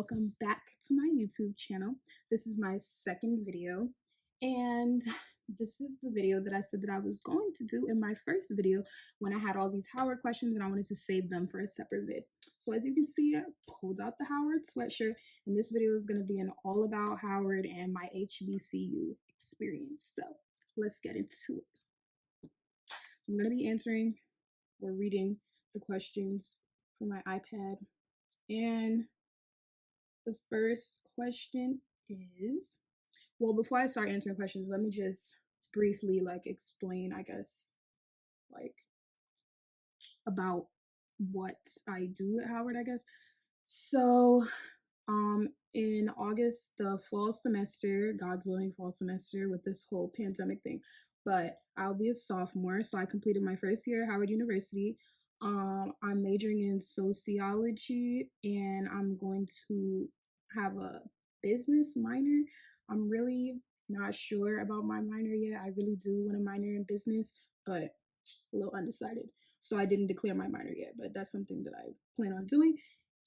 welcome back to my YouTube channel. This is my second video, and this is the video that I said that I was going to do in my first video when I had all these Howard questions and I wanted to save them for a separate vid. So as you can see, I pulled out the Howard sweatshirt, and this video is going to be an all about Howard and my HBCU experience. So let's get into it. So I'm going to be answering or reading the questions from my iPad, and the first question is, well, before I start answering questions, let me just briefly explain, I guess, about what I do at Howard, I guess. So in August, the fall semester, God's willing fall semester with this whole pandemic thing, but I'll be a sophomore, so I completed my first year at Howard University. I'm majoring in sociology, and I'm going to have a business minor. I'm really not sure about my minor yet. I really do want to minor in business, but a little undecided. So I didn't declare my minor yet, but that's something that I plan on doing.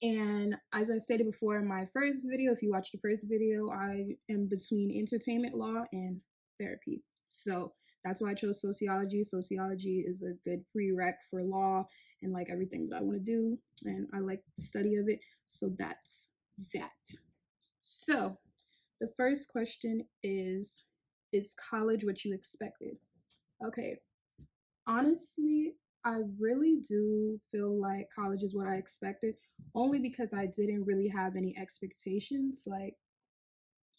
And as I stated before in my first video, if you watched the first video, I am between entertainment law and therapy. So that's why I chose sociology. Sociology is a good prereq for law and everything that I want to do, and I like the study of it. So that's that. So the first question is college what you expected? Okay, honestly, I really do feel like college is what I expected, only because I didn't really have any expectations.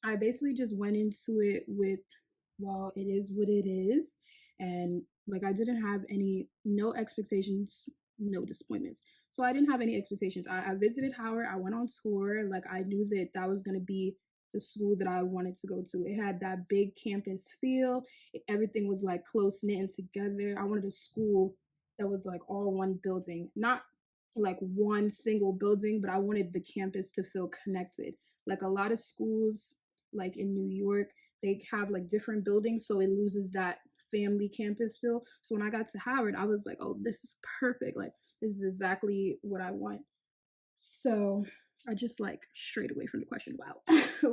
I basically just went into it with, well, it is what it is. And I didn't have no expectations, no disappointments. So I didn't have any expectations. I visited Howard. I went on tour. I knew that was going to be the school that I wanted to go to. It had that big campus feel. Everything was close knit and together. I wanted a school that was all one building, not one single building, but I wanted the campus to feel connected. A lot of schools in New York, they have different buildings, so it loses that family campus feel. So when I got to Howard, I was like, oh, this is perfect. This is exactly what I want. So I just strayed away from the question. Wow.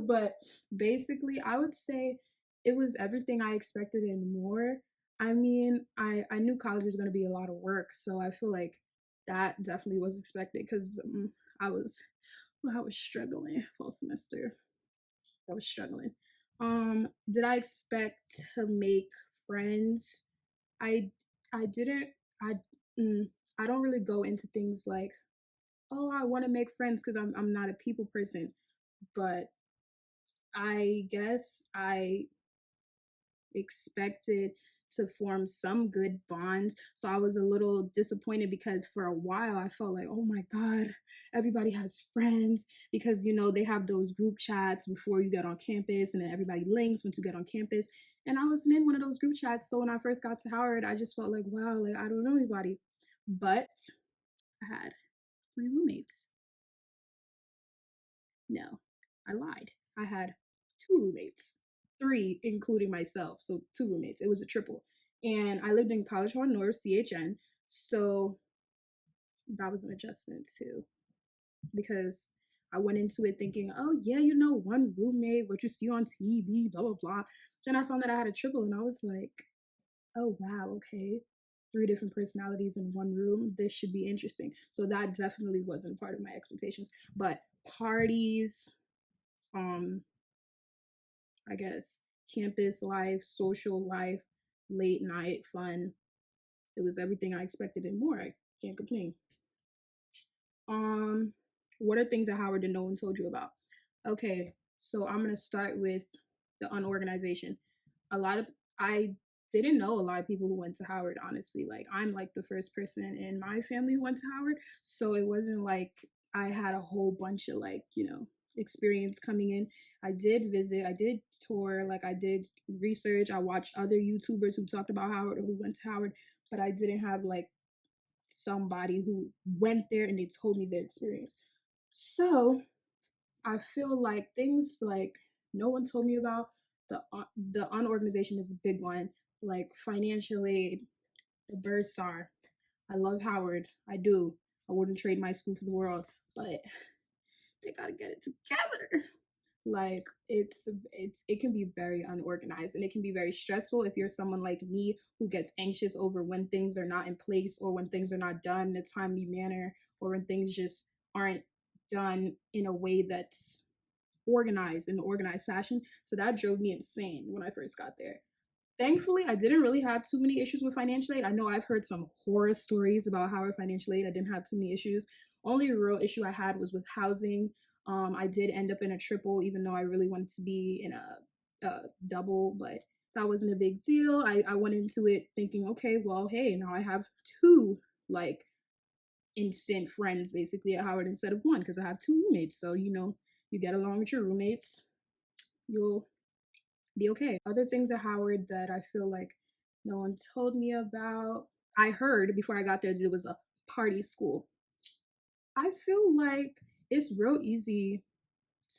But basically, I would say it was everything I expected and more. I mean, I knew college was going to be a lot of work, so I feel like that definitely was expected, because I was struggling fall semester. I was struggling. Did I expect to make friends? I didn't. I don't really go into things oh, I want to make friends, because I'm not a people person. But I guess I expected to form some good bonds. So I was a little disappointed, because for a while I felt like, oh my God, everybody has friends, because they have those group chats before you get on campus, and then everybody links once you get on campus. And I wasn't in one of those group chats. So when I first got to Howard, I just felt like, wow, I don't know anybody. But I had 3 roommates. No, I lied. I had 2 roommates. 3 including myself, so 2 roommates. It was a triple. And I lived in College Hall North, CHN, so that was an adjustment too, because I went into it thinking, oh yeah, one roommate, what you see on TV, blah blah blah. Then I found that I had a triple, and I was like, oh wow, okay, 3 different personalities in one room. This should be interesting. So that definitely wasn't part of my expectations. But parties, I guess, campus life, social life, late night fun. It was everything I expected and more. I can't complain. What are things at Howard that no one told you about? Okay, so I'm gonna start with the unorganization. I didn't know a lot of people who went to Howard, honestly. I'm the first person in my family who went to Howard, so it wasn't like I had a whole bunch of experience coming in. I did visit, I did tour, I did research, I watched other YouTubers who talked about Howard or who went to Howard, but I didn't have somebody who went there and they told me their experience. So I feel like things no one told me about, the unorganization is a big one. Financial aid, the bursar. I love Howard. I do. I wouldn't trade my school for the world, but they gotta get it together. Like it can be very unorganized, and it can be very stressful if you're someone like me who gets anxious over when things are not in place, or when things are not done in a timely manner, or when things just aren't done in a way that's organized, in an organized fashion. So that drove me insane when I first got there. Thankfully, I didn't really have too many issues with financial aid. I know I've heard some horror stories about Howard financial aid. I didn't have too many issues. Only real issue I had was with housing. I did end up in a triple, even though I really wanted to be in a double, but that wasn't a big deal. I went into it thinking, okay, well, hey, now I have two like instant friends basically at Howard instead of one, because I have two roommates. So, you get along with your roommates, you'll be okay. Other things at Howard that I feel like no one told me about. I heard before I got there that it was a party school. I feel like it's real easy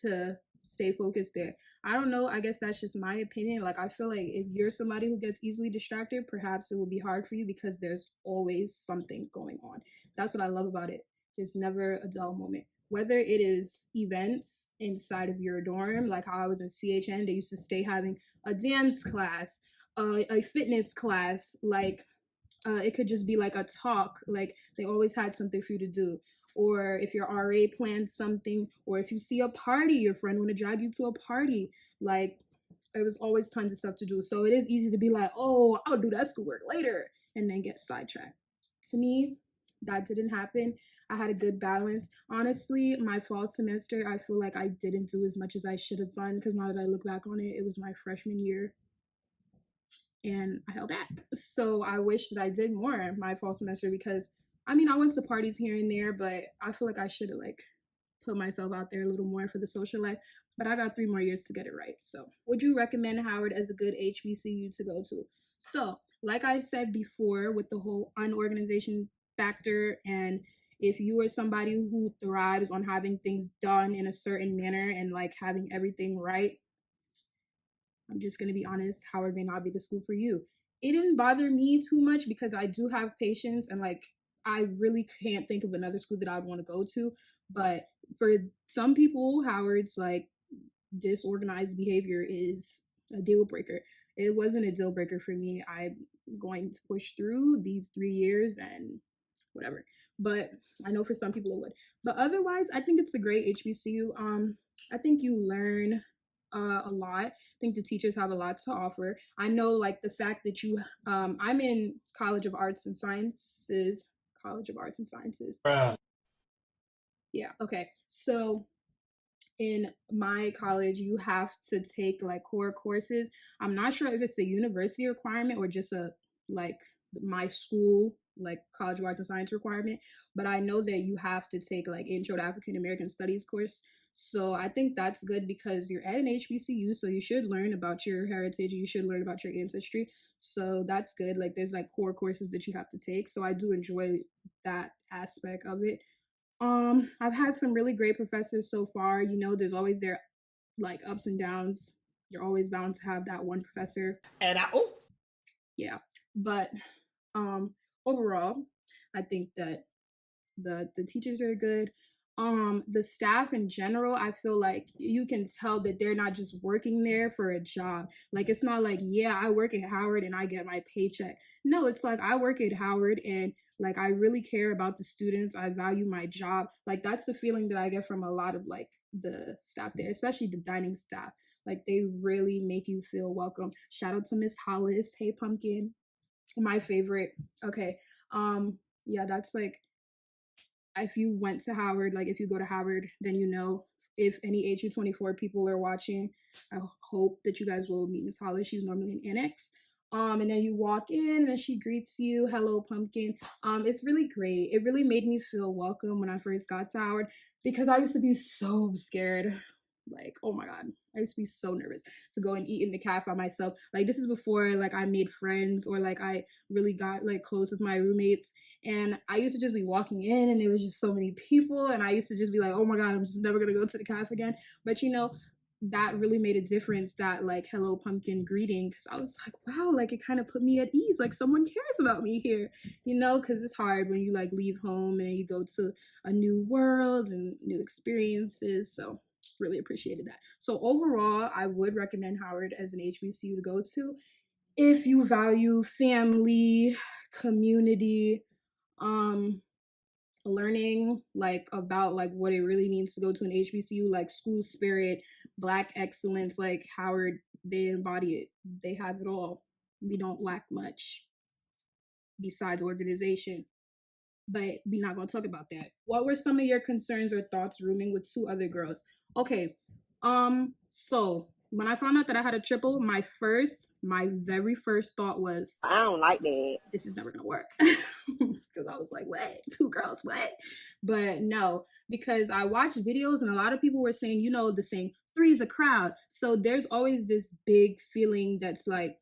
to stay focused there. I don't know. I guess that's just my opinion. Like, I feel like if you're somebody who gets easily distracted, perhaps it will be hard for you because there's always something going on. That's what I love about it. There's never a dull moment. Whether it is events inside of your dorm, like how I was in CHN, they used to stay having a dance class, a fitness class, like it could just be like a talk, like they always had something for you to do. Or if your RA plans something, or if you see a party, your friend want to drag you to a party, like there was always tons of stuff to do. So it is easy to be like, oh, I'll do that schoolwork later, and then get sidetracked. To me, that didn't happen. I had a good balance. Honestly, my fall semester, I feel like I didn't do as much as I should have done, because now that I look back on it, it was my freshman year and I held back. So I wish that I did more my fall semester, because I mean, I went to parties here and there, but I feel like I should have like put myself out there a little more for the social life. But I got 3 more years to get it right. So would you recommend Howard as a good HBCU to go to? So like I said before, with the whole unorganization factor, and if you are somebody who thrives on having things done in a certain manner and like having everything right, I'm just going to be honest, Howard may not be the school for you. It didn't bother me too much because I do have patience, and like I really can't think of another school that I would want to go to. But for some people, Howard's like disorganized behavior is a deal breaker. It wasn't a deal breaker for me. I'm going to push through these 3 years and whatever. But I know for some people it would. But otherwise, I think it's a great HBCU. I think you learn a lot. I think the teachers have a lot to offer. I know, like the fact that I'm in College of Arts and Sciences. College of Arts and Sciences. Yeah. Okay. So in my college, you have to take like core courses. I'm not sure if it's a university requirement or just a like my school like College of Arts and Science requirement, but I know that you have to take like Intro to African American Studies course. So I think that's good because you're at an HBCU, so you should learn about your heritage, you should learn about your ancestry. So that's good. Like there's like core courses that you have to take. So I do enjoy that aspect of it. I've had some really great professors so far. There's always their like ups and downs. You're always bound to have that one professor. Yeah. But overall, I think that the teachers are good. The staff in general, I feel like you can tell that they're not just working there for a job. Like it's not like, yeah, I work at Howard and I get my paycheck. No, it's like I work at Howard and like I really care about the students. I value my job. Like that's the feeling that I get from a lot of like the staff there, especially the dining staff. Like they really make you feel welcome. Shout out to Miss Hollis. Hey Pumpkin. My favorite. Okay. Yeah, that's like if you went to Howard, like if you go to Howard, then if any HU24 people are watching, I hope that you guys will meet Miss Hollis. She's normally an annex. And then you walk in and she greets you, hello pumpkin. It's really great. It really made me feel welcome when I first got to Howard, because I used to be so scared. Like, oh my God, I used to be so nervous to go and eat in the cafe by myself. Like this is before like I made friends or like I really got like close with my roommates. And I used to just be walking in and there was just so many people. And I used to just be like, oh my God, I'm just never going to go to the cafe again. But that really made a difference, that like hello pumpkin greeting, because I was like, wow, like it kind of put me at ease, like someone cares about me here, because it's hard when you like leave home and you go to a new world and new experiences. So really appreciated that. So overall, I would recommend Howard as an HBCU to go to if you value family, community, um learning like about like what it really means to go to an HBCU, like school spirit, black excellence. Like Howard, they embody it. They have it all. We don't lack much besides organization. But we're not gonna talk about that. What were some of your concerns or thoughts rooming with two other girls? Okay, so when I found out that I had a triple, my very first thought was, I don't like that. this is never gonna work. Because I was like, what? Two girls, what? But no, because I watched videos and a lot of people were saying, the saying, three is a crowd. So there's always this big feeling that's like,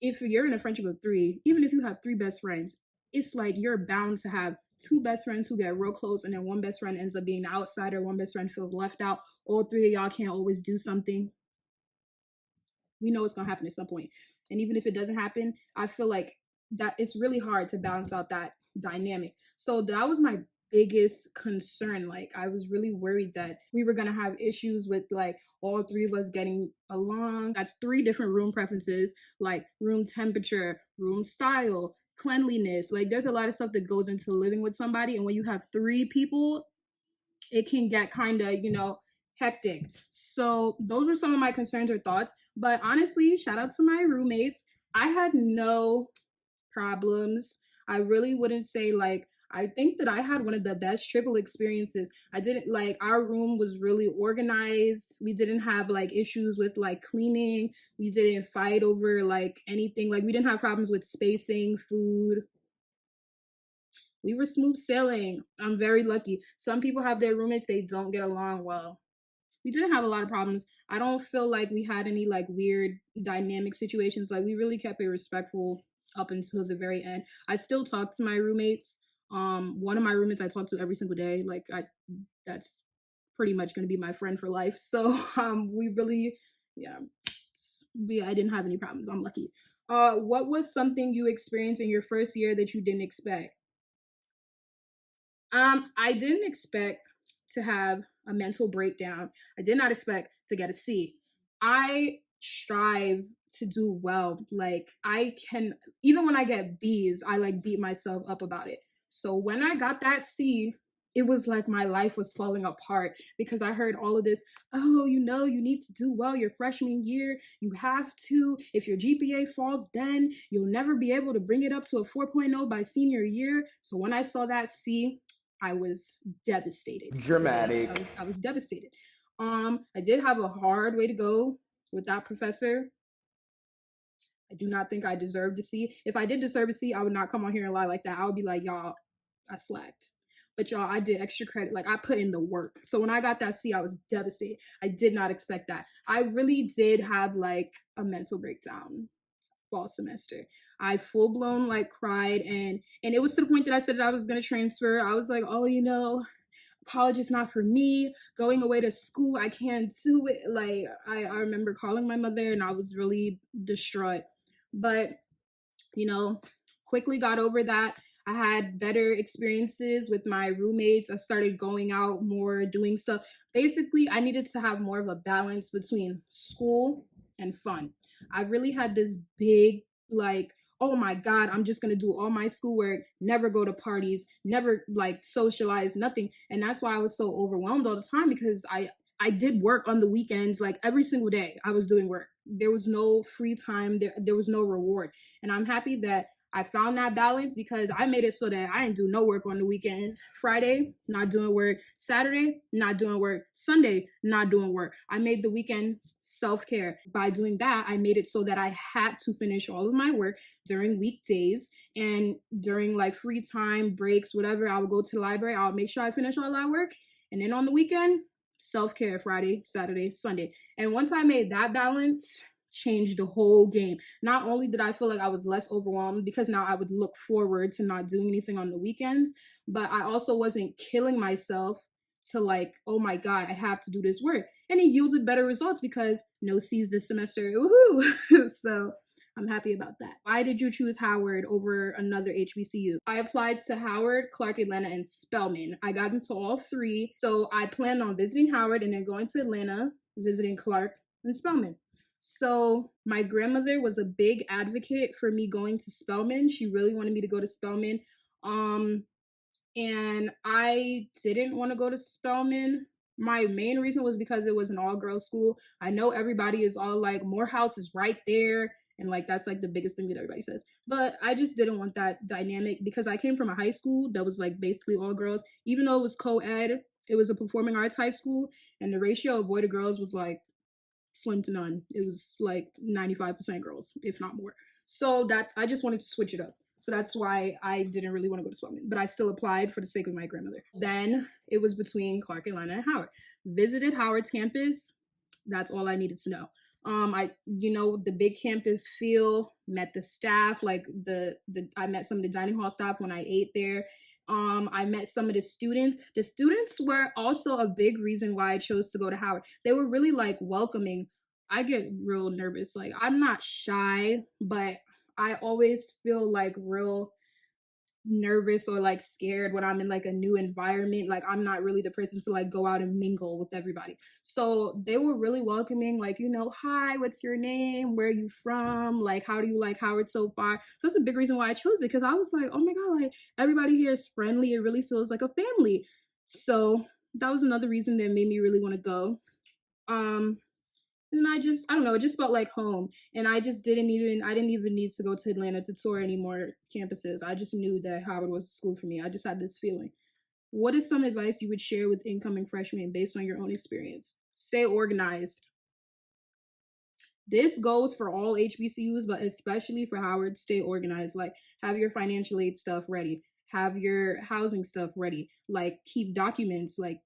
if you're in a friendship of three, even if you have three best friends, it's like you're bound to have two best friends who get real close, and then one best friend ends up being the outsider, one best friend feels left out. All three of y'all can't always do something. We know it's gonna happen at some point. And even if it doesn't happen, I feel like that it's really hard to balance out that dynamic. So that was my biggest concern. Like I was really worried that we were gonna have issues with like all three of us getting along. That's three different room preferences, like room temperature, room style, cleanliness. Like there's a lot of stuff that goes into living with somebody. And when you have three people, it can get kind of, hectic. So those were some of my concerns or thoughts. But honestly, shout out to my roommates. I had no problems. I really wouldn't say like, I think that I had one of the best triple experiences. I didn't like, our room was really organized. We didn't have like issues with like cleaning. We didn't fight over like anything. Like we didn't have problems with spacing, food. We were smooth sailing. I'm very lucky. Some people have their roommates, they don't get along well. We didn't have a lot of problems. I don't feel like we had any like weird dynamic situations. Like we really kept it respectful up until the very end. I still talk to my roommates. One of my roommates I talk to every single day. Like that's pretty much gonna be my friend for life. So we really, yeah, I didn't have any problems. I'm lucky. What was something you experienced in your first year that you didn't expect? I didn't expect to have a mental breakdown. I did not expect to get a C. I strive to do well. Like I can, even when I get B's, I like beat myself up about it. So when I got that C, it was like my life was falling apart because I heard all of this, oh, you need to do well your freshman year. You have to. If your GPA falls, then you'll never be able to bring it up to a 4.0 by senior year. So when I saw that C, I was devastated. Dramatic. Okay? I was devastated. I did have a hard way to go with that professor. I do not think I deserved a C. If I did deserve a C, I would not come on here and lie like that. I would be like, y'all, I slacked. But y'all, I did extra credit. Like I put in the work. So when I got that C, I was devastated. I did not expect that. I really did have like a mental breakdown fall semester. I full blown like cried, and it was to the point that I said that I was gonna transfer. I was like, oh, college is not for me. Going away to school, I can't do it. Like I remember calling my mother and I was really distraught. But quickly got over that. I had better experiences with my roommates. I started going out more, doing stuff. Basically, I needed to have more of a balance between school and fun. I really had this big, like, oh my God, I'm just going to do all my schoolwork, never go to parties, never like socialize, nothing. And that's why I was so overwhelmed all the time, because I did work on the weekends, like every single day I was doing work. There was no free time. There was no reward. And I'm happy that I found that balance, because I made it so that I didn't do no work on the weekends. Friday, not doing work. Saturday, not doing work. Sunday, not doing work. I made the weekend self-care. By doing that, I made it so that I had to finish all of my work during weekdays, and during like free time, breaks, whatever, I would go to the library. I'll make sure I finish all that work. And then on the weekend, self-care, Friday, Saturday, Sunday. And once I made that balance, changed the whole game. Not only did I feel like I was less overwhelmed, because now I would look forward to not doing anything on the weekends, but I also wasn't killing myself to like, oh my God, I have to do this work. and it yielded better results because no C's this semester. Woohoo! So I'm happy about that. Why did you choose Howard over another HBCU? I applied to Howard, Clark Atlanta, and Spelman. I got into all three. So I planned on visiting Howard and then going to Atlanta, visiting Clark and Spelman. So my grandmother was a big advocate for me going to Spelman. She really wanted me to go to Spelman. And I didn't want to go to Spelman. My main reason was because it was an all-girls school. I know everybody is all like, Morehouse is right there, and like that's like the biggest thing that everybody says. But I just didn't want that dynamic because I came from a high school that was like basically all girls. Even though it was co-ed, it was a performing arts high school, and the ratio of boy to girls was like slim to none. It was like 95% girls, if not more. So that's, I just wanted to switch it up. So that's why I didn't really want to go to Spelman, but I still applied for the sake of my grandmother. Then it was between Clark Atlanta and Howard. Visited Howard's campus. That's all I needed to know. The big campus feel, met the staff, like I met some of the dining hall staff when I ate there. I met some of the students. The students were also a big reason why I chose to go to Howard. They were really like welcoming. I get real nervous. Like I'm not shy, but I always feel like real nervous or like scared when I'm in like a new environment. Like I'm not really the person to like go out and mingle with everybody. So they were really welcoming, like, hi, what's your name? Where are you from? Like, how do you like Howard so far? So that's a big reason why I chose it, because I was like, oh my God, like everybody here is friendly. It really feels like a family. So that was another reason that made me really want to go. And I don't know, it just felt like home. And I didn't even need to go to Atlanta to tour any more campuses. I just knew that Howard was the school for me. I just had this feeling. What is some advice you would share with incoming freshmen based on your own experience? Stay organized. This goes for all HBCUs, but especially for Howard. Stay organized. Like, have your financial aid stuff ready. Have your housing stuff ready. Like, keep documents. Like,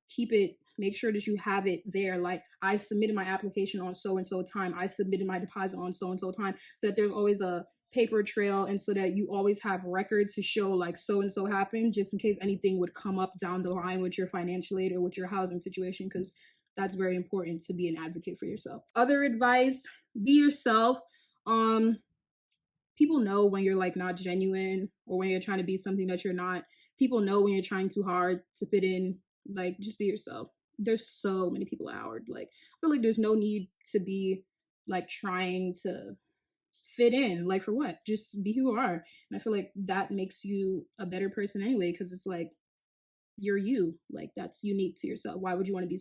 make sure that you have it there. Like, I submitted my application on so-and-so time. I submitted my deposit on so-and-so time, so that there's always a paper trail, and so that you always have record to show like so-and-so happened, just in case anything would come up down the line with your financial aid or with your housing situation, because that's very important to be an advocate for yourself. Other advice, be yourself. People know when you're like not genuine, or when you're trying to be something that you're not. People know when you're trying too hard to fit in. Like, just be yourself. There's so many people at Howard. Like, I feel like there's no need to be like trying to fit in. Like, for what? Just be who you are. And I feel like that makes you a better person anyway, because it's like, you're you. Like, that's unique to yourself. Why would you want to be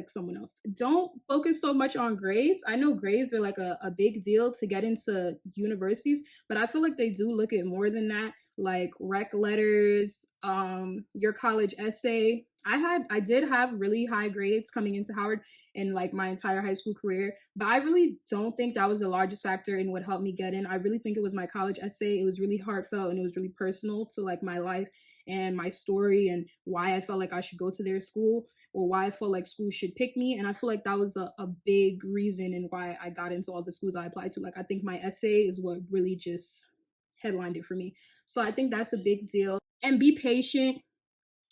someone else? Don't focus so much on grades. I know grades are like a big deal to get into universities, but I feel like they do look at more than that, like rec letters, your college essay. I did have really high grades coming into Howard in like my entire high school career, but I really don't think that was the largest factor in what helped me get in. I really think it was my college essay. It was really heartfelt, and it was really personal to like my life and my story, and why I felt like I should go to their school, or why I felt like schools should pick me. And I feel like that was a big reason in why I got into all the schools I applied to. Like, I think my essay is what really just headlined it for me. So I think that's a big deal. And be patient.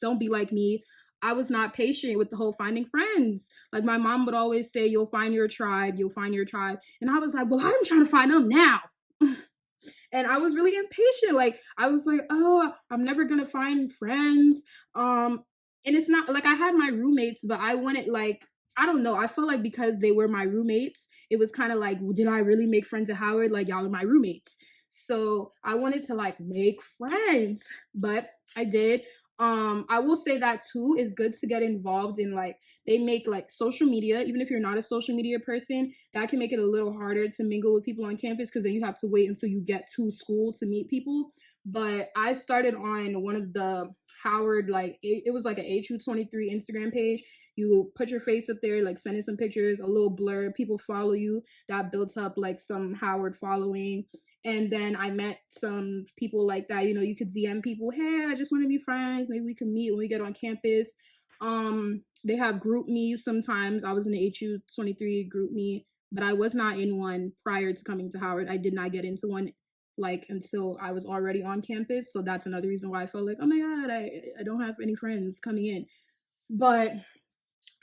Don't be like me. I was not patient with the whole finding friends. Like, my mom would always say, you'll find your tribe, you'll find your tribe. And I was like, well, I'm trying to find them now. And I was really impatient. Like, I was like, oh, I'm never going to find friends. And it's not like I had my roommates, but I wanted, like, I don't know. I felt like because they were my roommates, it was kind of like, well, did I really make friends at Howard? Like, y'all are my roommates. So I wanted to like make friends, but I did. I will say that too, it's good to get involved in, like, they make like social media. Even if you're not a social media person, that can make it a little harder to mingle with people on campus, because then you have to wait until you get to school to meet people. But I started on one of the Howard, like it was like a HU23 Instagram page. You put your face up there, like send in some pictures, a little blur, people follow you. That built up like some Howard following. And then I met some people like that. You could DM people, hey, I just want to be friends. Maybe we can meet when we get on campus. They have group meets sometimes. I was in the HU23 group meet, but I was not in one prior to coming to Howard. I did not get into one like until I was already on campus. So that's another reason why I felt like, oh my God, I don't have any friends coming in. But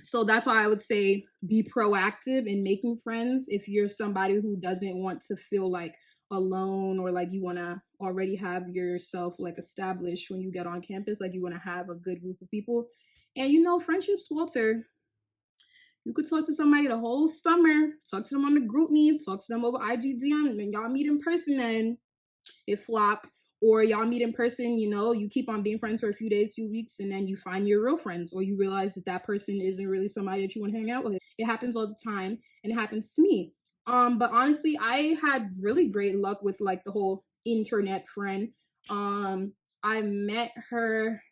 So that's why I would say be proactive in making friends if you're somebody who doesn't want to feel like alone, or like you want to already have yourself like established when you get on campus, like you want to have a good group of people. And friendships falter. You could talk to somebody the whole summer, talk to them on the group meet, talk to them over IGDM, and then y'all meet in person and it flop. Or y'all meet in person, you keep on being friends for a few days, few weeks, and then you find your real friends, or you realize that that person isn't really somebody that you want to hang out with. It happens all the time, and it happens to me. But honestly, I had really great luck with like the whole internet friend. I met her.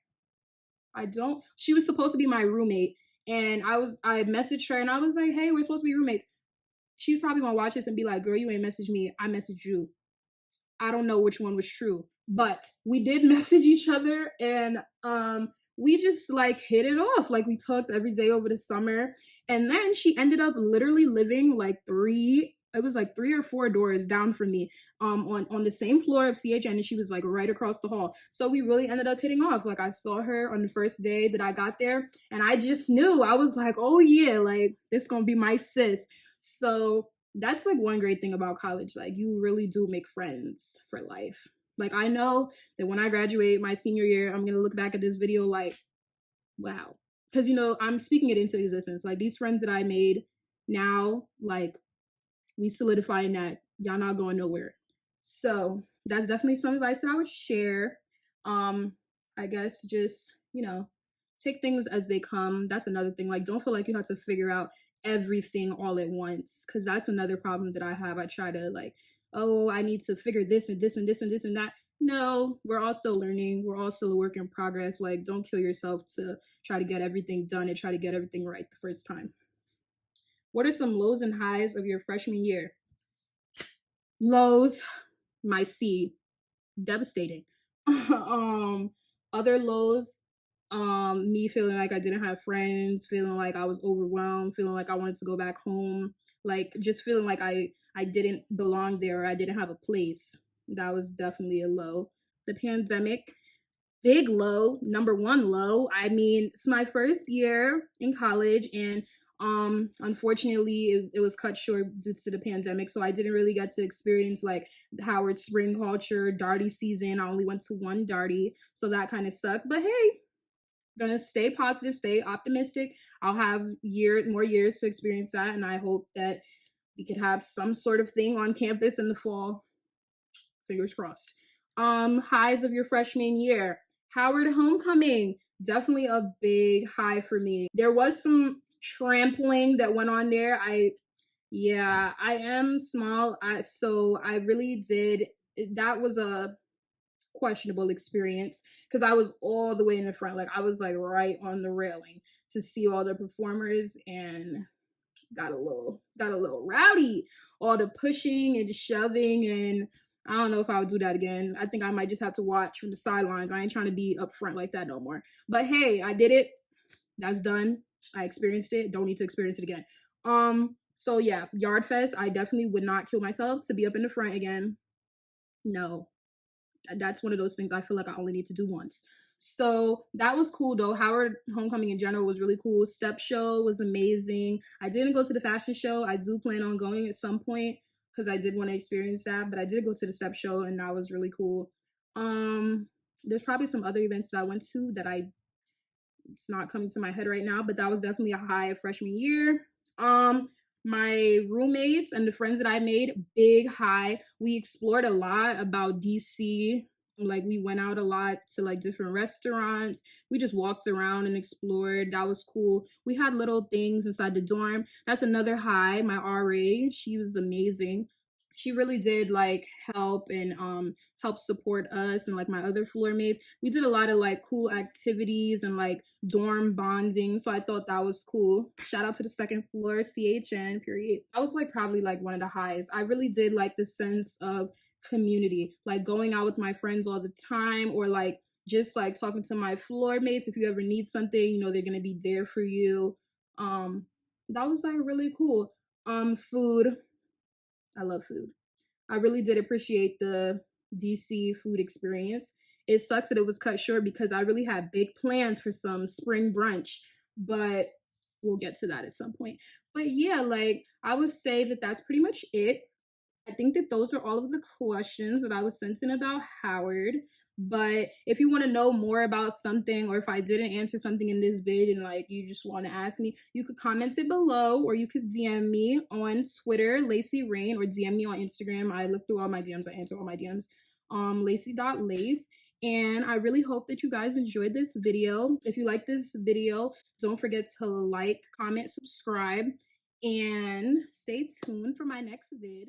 She was supposed to be my roommate, and I messaged her and I was like, hey, we're supposed to be roommates. She's probably gonna watch this and be like, girl, you ain't messaged me, I messaged you. I don't know which one was true, but we did message each other, and we just like hit it off. Like we talked every day over the summer, and then she ended up literally living like it was like 3 or 4 doors down from me, on the same floor of CHN, and she was like right across the hall. So we really ended up hitting off. Like I saw her on the first day that I got there, and I just knew. I was like, oh yeah, like this gonna be my sis. So that's like one great thing about college. Like you really do make friends for life. Like I know that when I graduate my senior year, I'm gonna look back at this video like, wow. Because I'm speaking it into existence. Like these friends that I made now, like we solidifying that y'all not going nowhere. So that's definitely some advice that I would share. I guess just, take things as they come. That's another thing. Like don't feel like you have to figure out everything all at once, because that's another problem that I have. I try to like, oh, I need to figure this and this and this and this and that. No, we're all still learning. We're all still a work in progress. Like don't kill yourself to try to get everything done and try to get everything right the first time. What are some lows and highs of your freshman year? Lows, my C, devastating. Other lows, me feeling like I didn't have friends, feeling like I was overwhelmed, feeling like I wanted to go back home, like just feeling like I didn't belong there, or I didn't have a place. That was definitely a low. The pandemic, big low, number one low. I mean, it's my first year in college, and unfortunately it was cut short due to the pandemic, so I didn't really get to experience like Howard spring culture, darty season. I only went to one darty, so that kind of sucked. But hey, gonna stay positive, stay optimistic. I'll have more years to experience that, and I hope that we could have some sort of thing on campus in the fall. Fingers crossed. Highs of your freshman year. Howard homecoming, definitely a big high for me. There was some trampling that went on there. I am small, so I really did. That was a questionable experience because I was all the way in the front. Like I was like right on the railing to see all the performers, and got a little rowdy. All the pushing and shoving, and I don't know if I would do that again. I think I might just have to watch from the sidelines. I ain't trying to be up front like that no more. But hey, I did it. That's done. I experienced it. Don't need to experience it again. So yeah, Yard Fest, I definitely would not kill myself to be up in the front again. No. That's one of those things I feel like I only need to do once. So that was cool though. Howard homecoming in general was really cool. Step show was amazing. I didn't go to the fashion show. I do plan on going at some point because I did want to experience that, but I did go to the step show, and that was really cool. There's probably some other events that I went to that it's not coming to my head right now, but that was definitely a high of freshman year. My roommates and the friends that I made, big high. We explored a lot about DC. Like we went out a lot to like different restaurants. We just walked around and explored. That was cool. We had little things inside the dorm. That's another high. My RA, she was amazing. She really did like help and help support us and like my other floor mates. We did a lot of like cool activities and like dorm bonding, so I thought that was cool. Shout out to the second floor CHN period. I was like probably like one of the highs. I really did like the sense of community, like going out with my friends all the time, or like just like talking to my floor mates. If you ever need something, they're gonna be there for you. That was like really cool. Food, I love food. I really did appreciate the DC food experience. It sucks that it was cut short because I really had big plans for some spring brunch, but we'll get to that at some point. But yeah, like I would say that that's pretty much it. I think that those are all of the questions that I was sent in about Howard. But if you want to know more about something, or if I didn't answer something in this vid and like you just want to ask me, you could comment it below, or you could DM me on Twitter, Lacey Rain, or DM me on Instagram. I look through all my DMs, I answer all my DMs. Lacey.lace. And I really hope that you guys enjoyed this video. If you like this video, don't forget to like, comment, subscribe, and stay tuned for my next vid.